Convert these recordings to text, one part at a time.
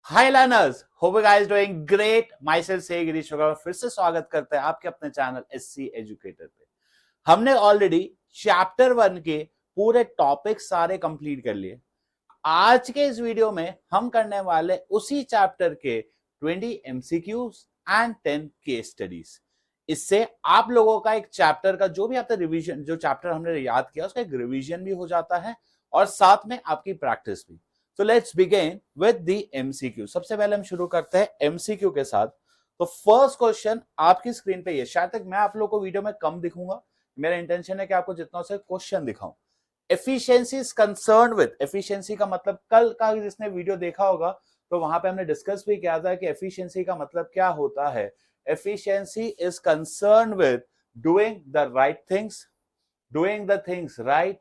Hi learners, hope you guys doing great. My self से गिरीश होगा, फिर से स्वागत करते हैं आपके अपने चैनल एससी एजुकेटर पे। हमने ऑलरेडी चैप्टर 1 के पूरे टॉपिक सारे कंप्लीट कर लिए। आज के इस वीडियो में हम करने वाले उसी चैप्टर के 20 एमसीक्यूज एंड 10 केस स्टडीज। इससे आप लोगों का एक चैप्टर का जो भी आपका रिवीजन, जो चैप्टर हमने याद किया उसका एक रिवीजन भी हो जाता है और साथ में आपकी प्रैक्टिस भी। तो let's begin with the MCQ. सबसे पहले हम शुरू करते हैं एमसीक्यू के साथ। तो फर्स्ट क्वेश्चन आपकी स्क्रीन पे ये, शायद तक मैं आप लोगों को वीडियो में कम दिखूंगा, मेरा इंटेंशन है कि आपको जितना से क्वेश्चन दिखाऊं। Efficiency is concern with, efficiency का मतलब कल का जिसने वीडियो देखा होगा तो वहां पे हमने डिस्कस भी किया था कि एफिशिएंसी का मतलब क्या होता है। Efficiency is concern with doing the right things, doing the things right,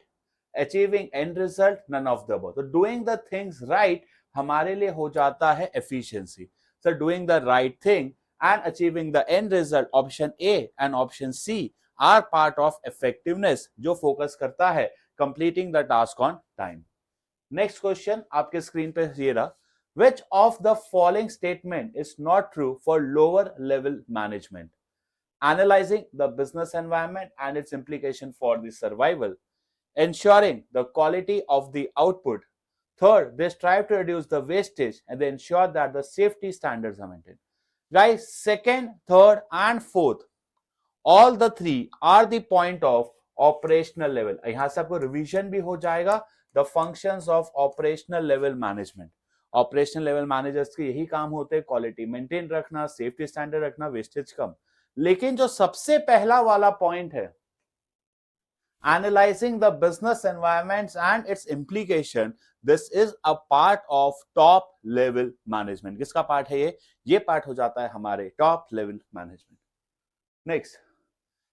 achieving end result, none of the above। तो doing the things right हमारे लिए हो जाता है efficiency। So doing the right thing and achieving the end result, option A and option C are part of effectiveness, जो focus करता है completing the task on time। Next question आपके screen पे ये रहा, which of the following statement is not true for lower level management? Analyzing the business environment and its implication for the survival, ensuring the quality of the output. Third, they strive to reduce the wastage and they ensure that the safety standards are maintained. Guys, second, third, and fourth, all the three are the point of operational level। यहां से आपको revision भी हो जाएगा। The functions of operational level management, operational level managers के यही काम होते हैं, क्वालिटी मेंटेन रखना, सेफ्टी स्टैंडर्ड रखना, वेस्टेज कम। लेकिन जो सबसे पहला वाला पॉइंट है, analyzing the business environments and its implication, this is a part of top level management। किसका पार्ट है ये पार्ट हो जाता है हमारे top level management. Next,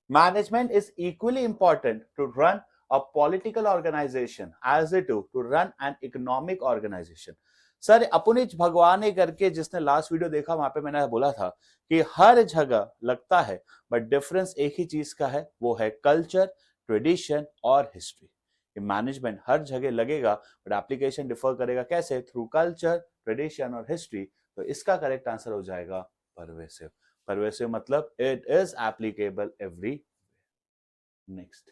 management is equally important to run a political organization as it to run an economic organization। Sir अपुनिच भगवाने करके जिसने लास्ट वीडियो देखा वहां पे मैंने बोला था कि हर जगह लगता है बट डिफरेंस एक ही चीज का है, वो है कल्चर, ट्रेडिशन और हिस्ट्री। मैनेजमेंट हर जगह लगेगा बट एप्लीकेशन डिफर करेगा, कैसे? थ्रू कल्चर, ट्रेडिशन और हिस्ट्री। तो इसका करेक्ट आंसर हो जाएगा परवेसिव। परवेसिव मतलब it is applicable every. Next,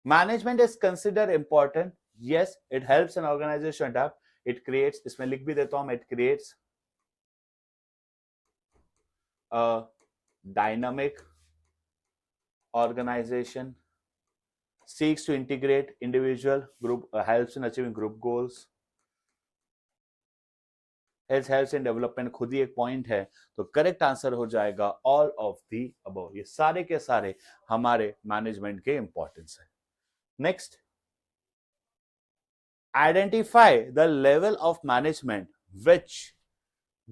management is consider important, yes it helps an organization adopt, it creates, इसमें लिख भी देता हूं मैं, it creates a dynamic organization, seeks to integrate individual group, helps in achieving group goals, helps in development, खुद ही एक point है। तो करेक्ट आंसर हो जाएगा ऑल ऑफ दी अबव। ये सारे के सारे हमारे मैनेजमेंट के इंपॉर्टेंस है। Next, identify the level of management which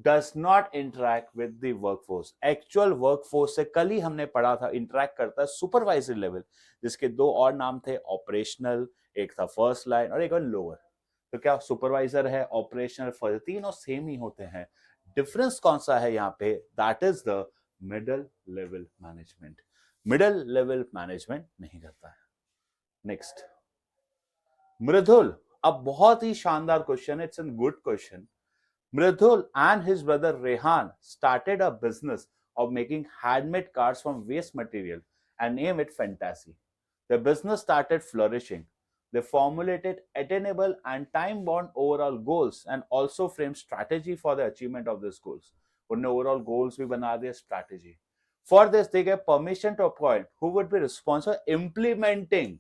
does not interact with the workforce. Actual workforce से कल ही हमने पढ़ा था इंटरैक्ट करता है सुपरवाइजरी लेवल, जिसके दो और नाम थे, ऑपरेशनल, एक था फर्स्ट लाइन और एक और लोअर। तो क्या सुपरवाइजर है, ऑपरेशनल, तीनों सेम ही होते हैं। डिफरेंस कौन सा है यहाँ पे? That is the middle level management. Middle level management नहीं करता है। नेक्स्ट, मृदुल, अब बहुत ही शानदार question, it's an good question. Mridul and his brother Rehan started a business of making handmade cards from waste material and named it Fantasy. The business started flourishing. They formulated attainable and time-bound overall goals and also framed strategy for the achievement of these goals. उन्होंने overall goals भी बना दिए, strategy. For this, they gave permission to appoint who would be responsible implementing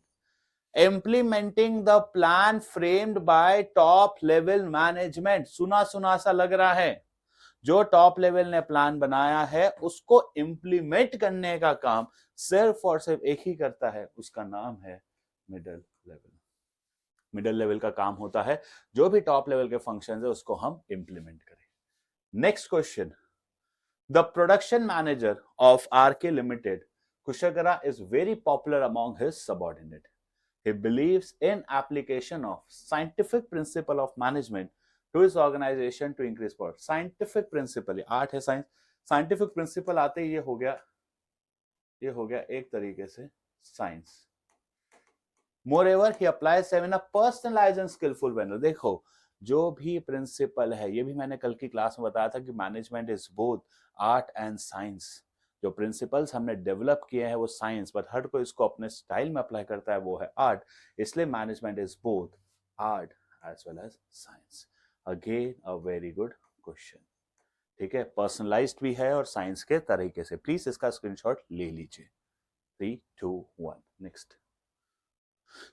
the plan framed by top level management। सुना सुना सा लग रहा है, जो टॉप लेवल ने प्लान बनाया है उसको इंप्लीमेंट करने का काम सिर्फ और सिर्फ एक ही करता है, उसका नाम है मिडल लेवल। मिडल लेवल का काम होता है जो भी टॉप लेवल के फंक्शंस है उसको हम इंप्लीमेंट करें। Next question, the production manager of RK limited Kushagra is very popular among his subordinate. He believes in application of scientific principle of management to his organization to increase power। Scientific principle, art है science, scientific principle आते ही ये हो गया एक तरीके से science. Moreover, he applies them in a personalized and skillful manner। देखो जो भी प्रिंसिपल है, ये भी मैंने कल की क्लास में बताया था कि management is both art and science. जो प्रिंसिपल्स हमने डेवलप किए हैं वो साइंस, बट हर कोई इसको अपने स्टाइल में अप्लाई करता है, वो है आर्ट। इसलिए management is both art as well as science. Again a very good question. ठीक है, पर्सनलाइज्ड भी है और साइंस के तरीके से। प्लीज इसका स्क्रीनशॉट ले लीजिए। 3, 2, 1 नेक्स्ट।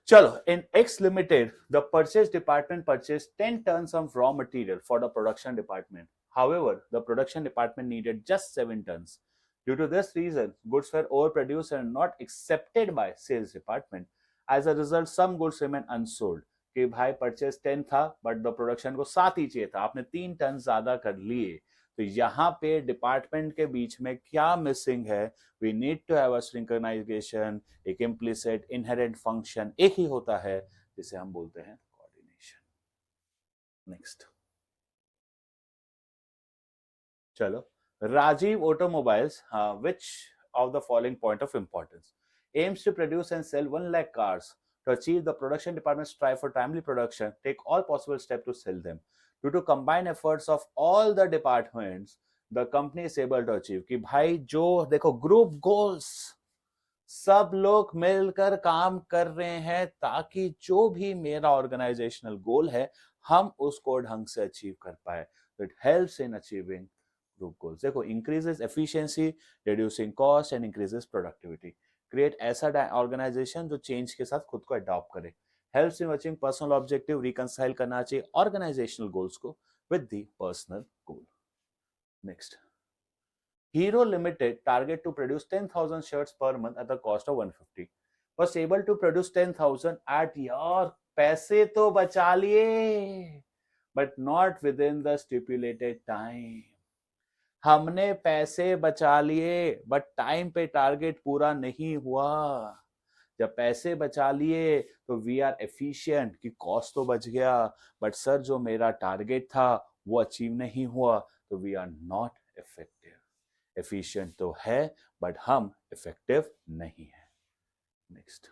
चलो, in X Limited, the purchase department purchased 10 tons of raw material for the production department. However, the production department needed just 7 tons. Due to this reason, goods were overproduced and not accepted by sales department. As a result, some goods remain unsold. कि भाई purchase 10 था but the production को 7 ही चाहिए था, आपने 3 ton ज्यादा कर लिए। तो यहाँ पे डिपार्टमेंट के बीच में क्या मिसिंग है? We need to have a synchronization, एक इम्प्लिसिट इनहेरेंट फंक्शन एक ही होता है जिसे हम बोलते हैं कोऑर्डिनेशन। नेक्स्ट, चलो, Rajiv automobiles which of the following point of importance aims to produce and sell 1 lakh cars. To achieve, the production department strive for timely production, take all possible steps to sell them. Due to combined efforts of all the departments, the company is able to achieve कि भाई जो देखो group goals, सब लोग मिलकर काम कर रहे हैं ताकि जो भी मेरा ऑर्गेनाइजेशनल गोल है हम उसको ढंग से अचीव कर पाए। It helps in achieving group goals. देखो, increases efficiency, reducing cost and increases productivity. Create ऐसा ऑर्गेनाइजेशन जो चेंज के साथ खुद को अडॉप्ट करे। Helps in achieving personal objective, reconcile करना चाहिए ऑर्गेनाइजेशनल गोल्स को with the personal goal. Next, Hero Limited target to produce 10,000 shirts per month at the cost of 150. Was able to produce 10,000 at यार पैसे तो बचा लिए but not within the stipulated time. हमने पैसे बचा लिए बट टाइम पे टारगेट पूरा नहीं हुआ। जब पैसे बचा लिए तो वी आर एफिशिएंट कि कॉस्ट तो बच गया बट सर जो मेरा टारगेट था वो अचीव नहीं हुआ, तो we are not effective. Efficient तो है बट हम इफेक्टिव नहीं है। Next,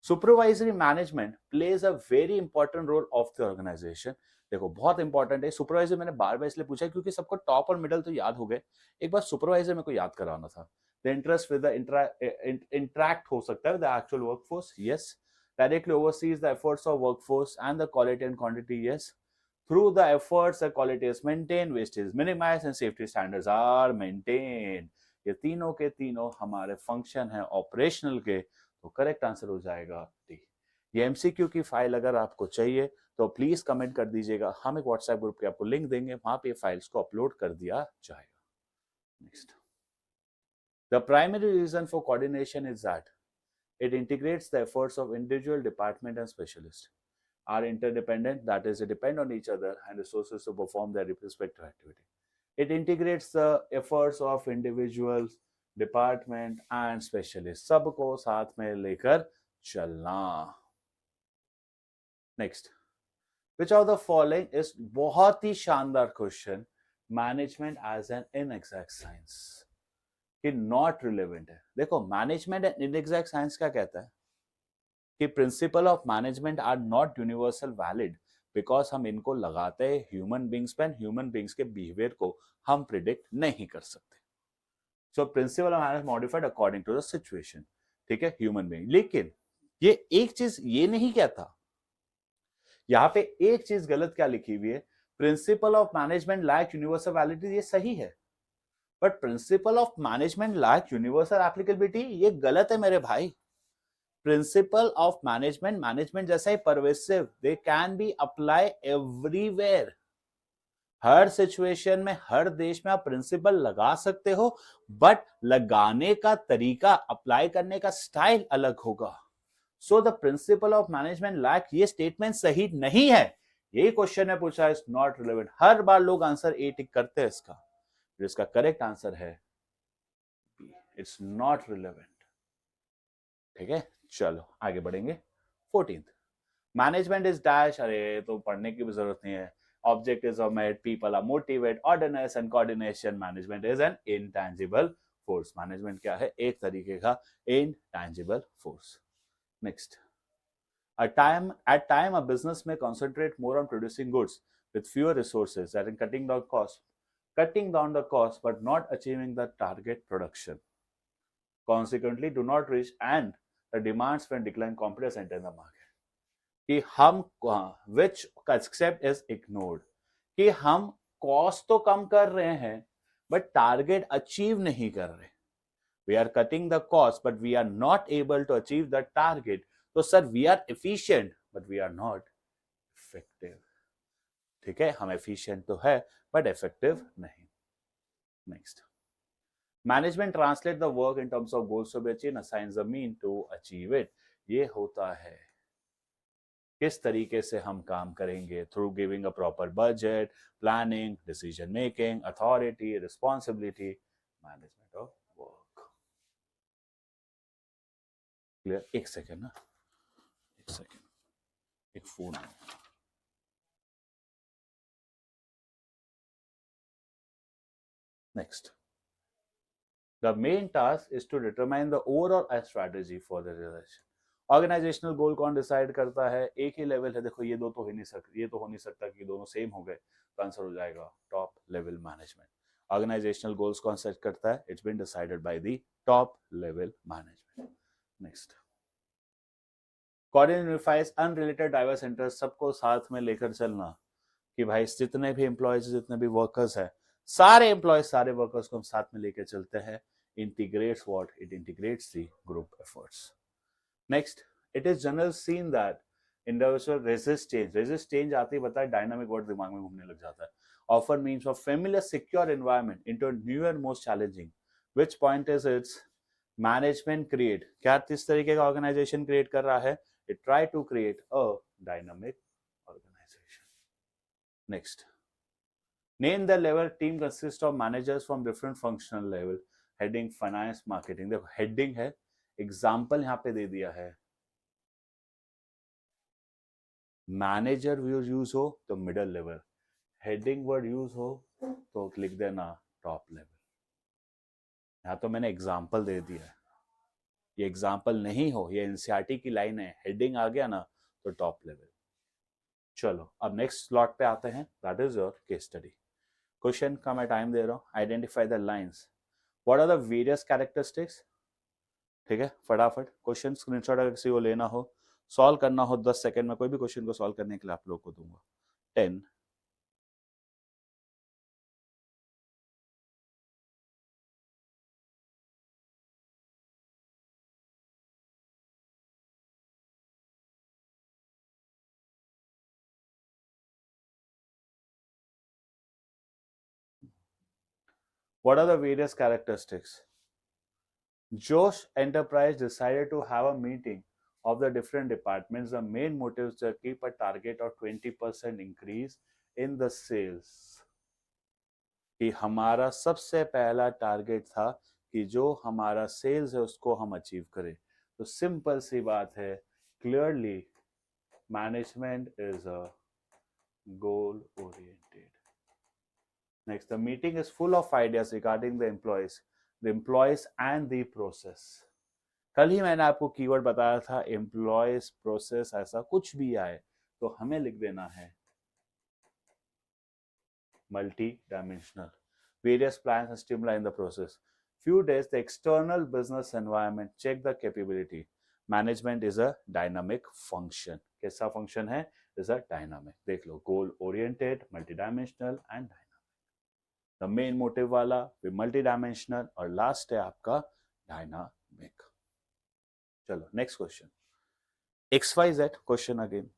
supervisory management plays a very important role of the organization. देखो, बहुत इंपॉर्टेंट है सुपरवाइजर। मैंने बार बार इसलिए पूछा क्योंकि सबको टॉप और मिडल तो याद हो गए, एक बार सुपरवाइजर मेरे को याद कराना था। The interest with the interact हो सकता है with the actual workforce, yes. Directly overseas the efforts of workforce and the quality and quantity, yes. Through the efforts, the quality is maintained, waste is minimized, and safety standards are maintained. ये तीनों के तीनों हमारे function है operational के, तो correct answer हो जाएगा डी। ये एमसीक्यू की फाइल अगर आपको चाहिए तो प्लीज कमेंट कर दीजिएगा, हम एक व्हाट्सएप ग्रुप के आपको लिंक देंगे, वहां पे फाइल्स को अपलोड कर दिया जाएगा। Next, the primary reason for coordination is that it integrates the efforts of individual department and specialists are interdependent, that is, they depend on each other and resources to perform their respective activity. It integrates the efforts of individuals, department and specialists, सबको साथ में लेकर चलना। Next, which of the following is बहुत ही शानदार question, management as an inexact science कि not relevant है। देखो, मैनेजमेंट एंड इनएग्जैक्ट साइंस क्या कहता है कि principle of management are not universal valid because हम इनको लगाते हैं ह्यूमन बींग्स पे, ह्यूमन बींग्स के बिहेवियर को हम प्रिडिक्ट नहीं कर सकते। So principle of management modified according to the situation, ठीक है, ह्यूमन बींग। लेकिन ये एक चीज ये नहीं कहता, यहाँ पे एक चीज गलत क्या लिखी हुई है, principle of management lack universal validity, ये सही है, but principle of management lack universal applicability, ये गलत है मेरे भाई। प्रिंसिपल ऑफ मैनेजमेंट, मैनेजमेंट जैसा ही pervasive, they can be apply everywhere. हर सिचुएशन में, हर देश में आप प्रिंसिपल लगा सकते हो, बट लगाने का तरीका, अप्लाई करने का स्टाइल अलग होगा। So the principle of management lack, ये स्टेटमेंट सही नहीं है। यही क्वेश्चन है पूछा, इज नॉट रिलेवेंट। हर बार लोग आंसर ए टिक करते हैं इसका, जिसका करेक्ट आंसर है बी, इट्स नॉट रिलेवेंट। ठीक है, चलो आगे बढ़ेंगे। 14th, मैनेजमेंट इज डैश, अरे तो पढ़ने की भी जरूरत नहीं है। Objectives are met, people are motivated, ordinance and coordination. Management is an intangible force. Management क्या है? एक तरीके का intangible force. Next, At time, a business may concentrate more on producing goods with fewer resources and cutting down the cost, but not achieving the target production. Consequently, do not reach and the demands when decline competitors enter the market. कि हम which concept is ignored कि हम cost तो कम कर रहे हैं but target achieve नहीं कर रहे. We are cutting the cost, but we are not able to achieve the target. So, sir, we are efficient, but we are not effective. ठीक है, हम efficient तो है, but effective नहीं. Next. Management translate the work in terms of goals to be achieved, assigns the mean to achieve it. ये होता है किस तरीके से हम काम करेंगे through giving a proper budget, planning, decision making, authority, responsibility, management of work. Clear? एक सेकेंड ना, एक सेकेंड, एक फोन है. Next. The main task is to determine the overall strategy for the realization. Organizational goal कौन decide करता है? एक ही level है. देखो ये दो तो हो नहीं सकता, ये तो हो नहीं सकता कि दोनों सेम हो गए, तो आंसर हो जाएगा top level management. Organizational goals कौन सेट करता है? It's been decided by the top level management. Next. Coordinate unifies unrelated diverse interest. सबको साथ में लेकर चलना कि भाई जितने भी एम्प्लॉयज, जितने भी वर्कर्स है, सारे एम्प्लॉयज, सारे वर्कर्स को हम साथ में लेकर चलते हैं. Integrates what? It integrates the group efforts. Next. It is general seen that individual resist change. Resist change आते ही बताया डायनामिक वर्ड दिमाग में घूमने लग जाता है. Offer means of familiar secure environment into a new and most challenging. Which point is its management create. क्या किस तरीके का ऑर्गेनाइजेशन क्रिएट कर रहा है? It try to create a dynamic organization. Next. Name the level. Team consists of managers from different functional level. Heading finance, marketing. देखो heading है, example यहाँ पे दे दिया है. मैनेजर यूज हो तो middle level, heading word use हो तो लिख देना टॉप लेवल. यहाँ तो मैंने एग्जाम्पल दे दिया है. ये एग्जाम्पल नहीं हो, ये एनसीईआरटी की लाइन है. हेडिंग आ गया ना तो टॉप लेवल. चलो अब नेक्स्ट स्लॉट पे आते हैं. That is your case study. Question का मैं टाइम दे रहा हूँ. Identify the lines. What are the various characteristics. ठीक है, फटाफट क्वेश्चन स्क्रीनशॉट अगर किसी को लेना हो, सॉल्व करना हो 10 सेकंड में, कोई भी क्वेश्चन को सॉल्व करने के लिए आप लोग को दूंगा. 10. What are the various characteristics? Josh Enterprise decided to have a meeting of the different departments. The main motives to keep a target of 20% increase in the sales. कि हमारा सबसे पहला टारगेट था कि जो हमारा सेल्स है उसको हम अचीव करें. तो सिंपल सी बात है, clearly management is a goal oriented. Next, the meeting is full of ideas regarding the employees and the process. कल ही मैंने आपको कीवर्ड बताया था एम्प्लॉयज, प्रोसेस, ऐसा कुछ भी आए तो हमें लिख देना है multi dimensional. Various plans and stimuli in the process. Few days, the external business environment check the capability. Management is a dynamic function. कैसा function है? Is a dynamic. देख लो, goal oriented, multidimensional and dynamic. The main motive वाला भी multidimensional और last है आपका dynamic. चलो next question. XYZ question again.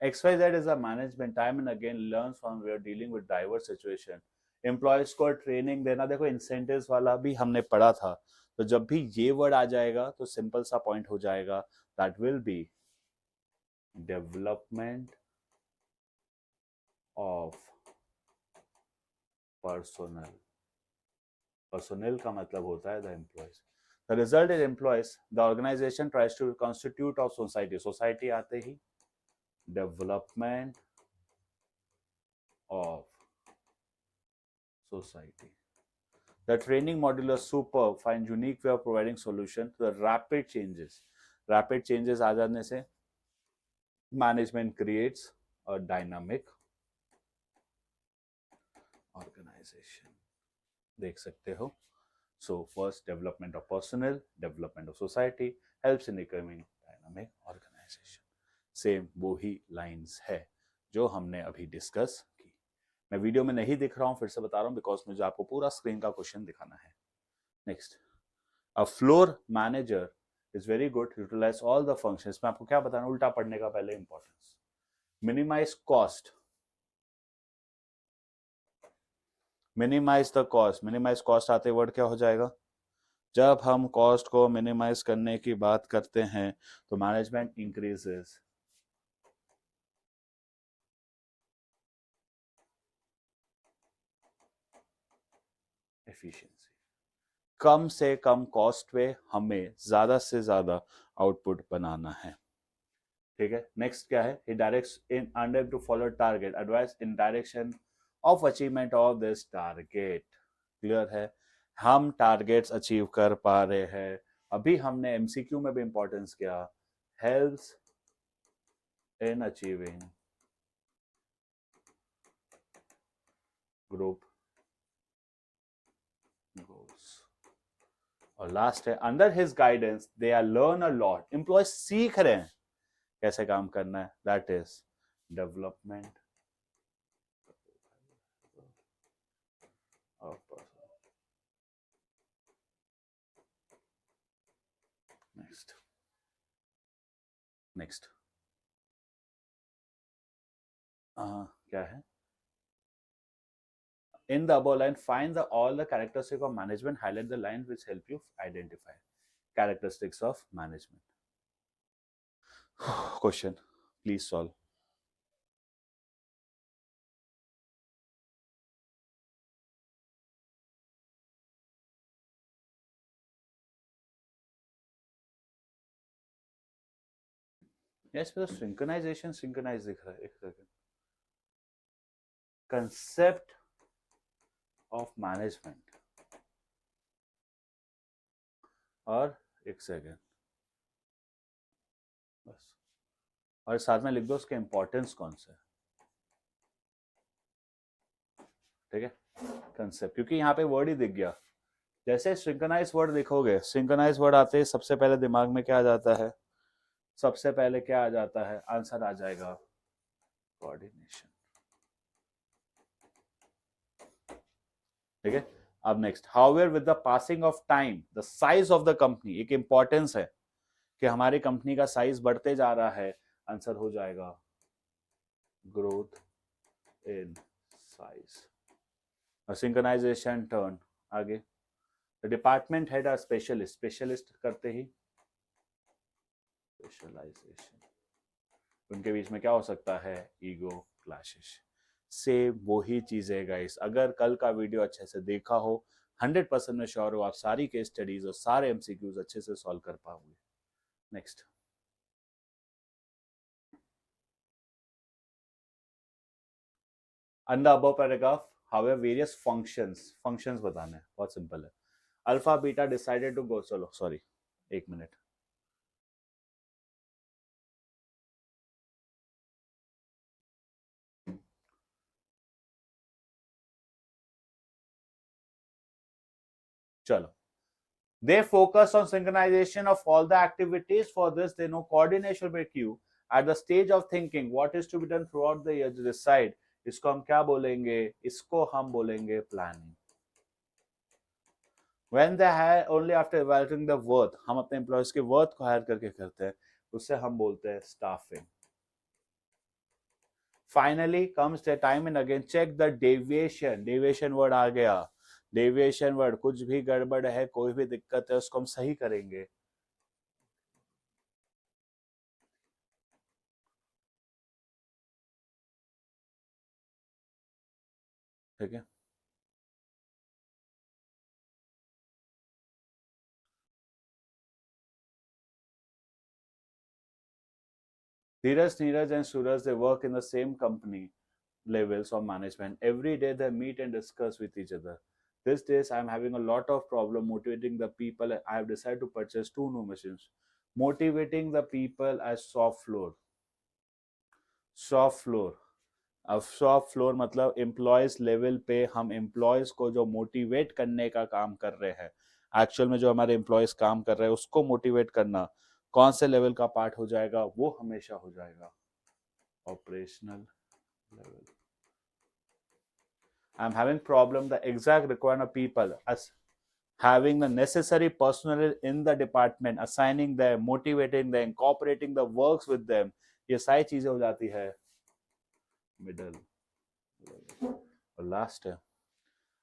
XYZ is a management time and again learns from we are dealing with diverse situation. Employees को training देना. देखो incentives वाला भी हमने पढ़ा था, तो जब भी ये वर्ड आ जाएगा तो सिंपल सा पॉइंट हो जाएगा, that will be development of personnel का मतलब होता है the employees. The result is employees, the organization tries to constitute of society, society आते ही development of society. The training module is superb, find unique way of providing solution to the rapid changes. Rapid changes आ जाने से management creates a dynamic organization. देख सकते हो. So first, development of personnel, development of society helps in becoming dynamic organization. Same वो ही lines है जो हमने अभी डिस्कस की. मैं वीडियो में नहीं दिख रहा हूं, फिर से बता रहा हूं बिकॉज मुझे आपको पूरा स्क्रीन का क्वेश्चन दिखाना है. Next, a floor manager is very good, utilize all the functions. मैं आपको क्या बताना, उल्टा पढ़ने का पहले importance. Minimize cost, minimize the cost. Minimize cost आते वर्ड क्या हो जाएगा? जब हम कॉस्ट को मिनिमाइज करने की बात करते हैं तो मैनेजमेंट इंक्रीजेस एफिशिएंसी. कम से कम कॉस्ट पे हमें ज्यादा से ज्यादा आउटपुट बनाना है. ठीक है. नेक्स्ट क्या है? He directs in under to follow target, advice in direction of achievement of this target. Clear है? हम टारगेट्स अचीव कर पा रहे हैं. अभी हमने एमसीक्यू में भी इंपॉर्टेंस किया, helps in achieving group goals. और लास्ट है, under his guidance they are learn a lot. Employ सीख रहे हैं कैसे काम करना है. That is development of person. Next next क्या है? In the above line, find all the characteristics of management. Highlight the lines which help you identify characteristics of management. Question, please solve. Yes, but synchronization दिख रहा है. एक second. Concept of management. और एक second बस. और साथ में लिख दो उसके इंपॉर्टेंस कौन सा है. ठीक है. कंसेप्ट, क्योंकि यहाँ पे वर्ड ही दिख गया. जैसे सिंक्रोनाइज वर्ड लिखोगे, सिंक्रोनाइज वर्ड आते ही सबसे पहले दिमाग में क्या आ जाता है? सबसे पहले क्या आ जाता है? आंसर आ जाएगा कोऑर्डिनेशन. ठीक है. अब next, however with the passing of time the size of the company. एक इंपॉर्टेंस है कि हमारी कंपनी का साइज बढ़ते जा रहा है. आंसर हो जाएगा growth in size. Synchronization turn आगे. डिपार्टमेंट हेड और स्पेशलिस्ट, स्पेशलिस्ट करते ही स्पेशलाइजेशन. उनके बीच में क्या हो सकता है? Ego clashes. से वही चीजें गाइस, अगर कल का वीडियो अच्छे से देखा हो, 100% में श्योर हो आप सारी केस स्टडीज और सारे एमसीक्यूज अच्छे से सॉल्व कर पाओगे. Next, under above paragraph, however various functions बताने हैं. बहुत सिंपल है. Alpha beta decided to go. चलो सॉरी, एक मिनट. चलो. They focus on synchronization of all the activities. For this, they know coordination with you at the stage of thinking what is to be done throughout the year to decide. इसको हम क्या बोलेंगे? इसको हम बोलेंगे planning. When they hire only after evaluating the worth, हम अपने employees के worth को hire करके करते हैं, उससे हम बोलते हैं staffing. Finally comes the time and again check the deviation. Deviation word आ गया. डेविएशन वर्ड, कुछ भी गड़बड़ है, कोई भी दिक्कत है, उसको हम सही करेंगे. ठीक है, Dheeraj, Neeraj, and Suraj, they work in the same company levels of management. Every day they meet and discuss with each other. These days, I'm having a lot of problem motivating the people. I have decided to purchase 2 new machines. Motivating the people as soft floor. Soft floor. अब soft floor मतलब employees level पे हम employees को जो motivate करने का काम कर रहे हैं, एक्चुअल में जो हमारे एम्प्लॉयज काम कर रहे हैं उसको मोटिवेट करना कौन से लेवल का पार्ट हो जाएगा? वो हमेशा हो जाएगा operational level. I'm having problem the exact requirement of people as having the necessary personnel in the department, assigning them, motivating them, cooperating the works with them. ये सारी चीजें हो जाती है मिडल. और लास्ट है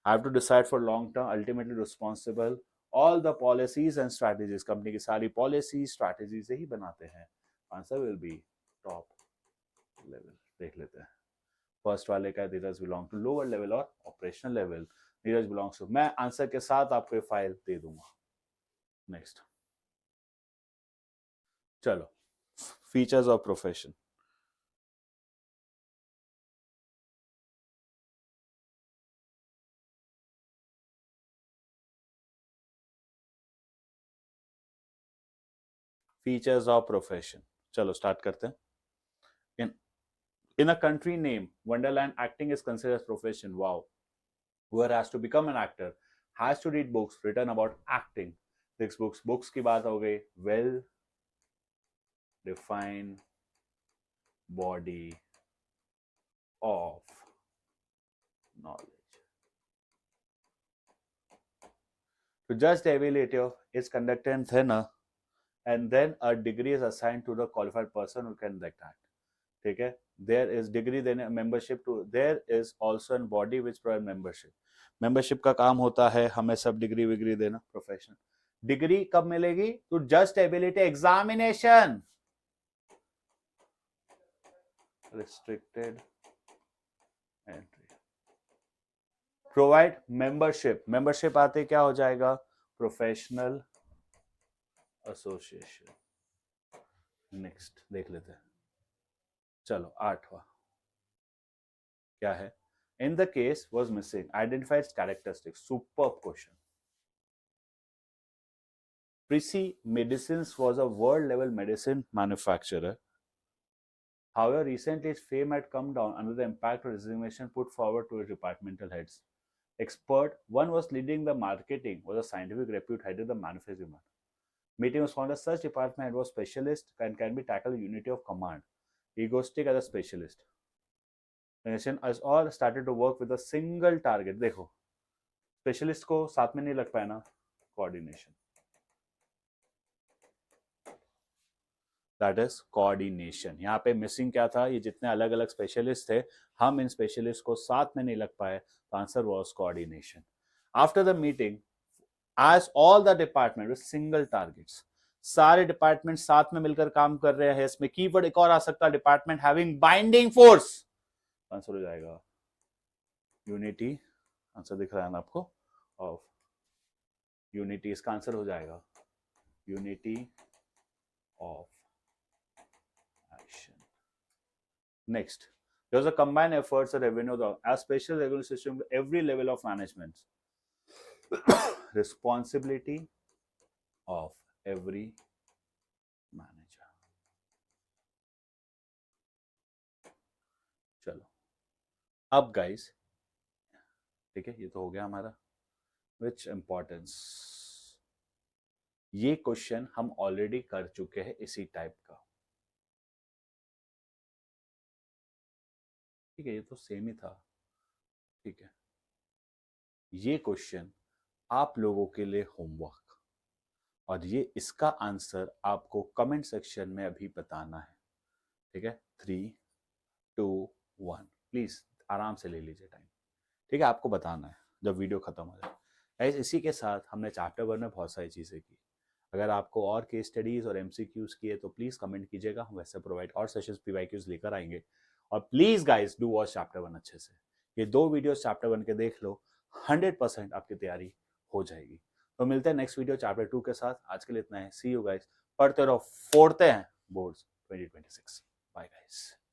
I have to decide for long term, ultimately responsible. All the policies and strategies, company की सारी पॉलिसी स्ट्रैटेजी से ही बनाते हैं. Answer will be top level. देख लेते हैं फर्स्ट वाले का. Dheeraj belong to lower level और operational level. Dheeraj belongs to, मैं आंसर के साथ आपको फाइल दे दूंगा. नेक्स्ट चलो, features of profession. Features of profession, चलो स्टार्ट करते हैं. In a country name Wonderland, acting is considered as profession. Wow. Whoever has to become an actor has to read books written about acting. 6 books की बात हो गई. Well defined body of knowledge. To judge the ability of is conducted and then a degree is assigned to the qualified person who can like that. ठीक है, there is degree then membership to, there is also an body which provide membership. Membership का काम होता है हमें सब degree विग्री देना. Professional degree कब मिलेगी? To just ability examination. Restricted entry. Provide membership. Membership आते क्या हो जाएगा? Professional association. नेक्स्ट देख लेते हैं. चलो 8वां क्या है? In the case was missing, identified characteristics. Superb question. Preci Medicines was a world level medicine manufacturer. However, recently its fame had come down under the impact of resignation put forward to its departmental heads. Expert one was leading the marketing, was a scientific repute, headed the manufacturing. Meeting was found as such department head was specialist and can be tackled unity of command. Egoistic as a specialist. As all started to work with a single target. देखो specialist को साथ में नहीं लग पाया ना, coordination. That is coordination. यहाँ पे मिसिंग क्या था? ये जितने अलग अलग स्पेशलिस्ट थे, हम इन स्पेशलिस्ट को साथ में नहीं लग पाए, तो answer was coordination. After the meeting as all the department with single targets, सारे डिपार्टमेंट साथ में मिलकर काम कर रहे हैं. इसमें कीवर्ड एक और आ सकता है, department having binding force. Answer हो जाएगा यूनिटी. आंसर दिख रहा है ना आपको? Of unity. इसका आंसर हो जाएगा unity of action. Next, there was a combined efforts of revenue as special revenue system every level of management. Responsibility of every manager. चलो अब गाइस, ठीक है, ये तो हो गया हमारा. विच इंपॉर्टेंस, ये क्वेश्चन हम ऑलरेडी कर चुके हैं इसी टाइप का. ठीक है, ये तो सेम ही था. ठीक है, ये क्वेश्चन आप लोगों के लिए होमवर्क, और ये इसका आंसर आपको कमेंट सेक्शन में अभी बताना है. ठीक है, 3, 2, 1. प्लीज आराम से ले लीजिए टाइम. ठीक है, आपको बताना है जब वीडियो खत्म हो जाए. इसी के साथ हमने चैप्टर 1 में बहुत सारी चीज़ें की. अगर आपको और केस स्टडीज़ और MCQs किए तो प्लीज़ कमेंट कीजिएगा, हम वैसे प्रोवाइड और सेशंस PYQs लेकर आएंगे. और please guys do watch chapter 1 अच्छे से, ये 2 वीडियो चैप्टर 1 के देख लो, 100% आपकी तैयारी हो जाएगी। तो मिलते हैं नेक्स्ट वीडियो चैप्टर 2 के साथ। आज के लिए इतना है। सी यू गाइस। पढ़ते रहो, फोड़ते हैं बोर्ड्स 2026। Bye guys.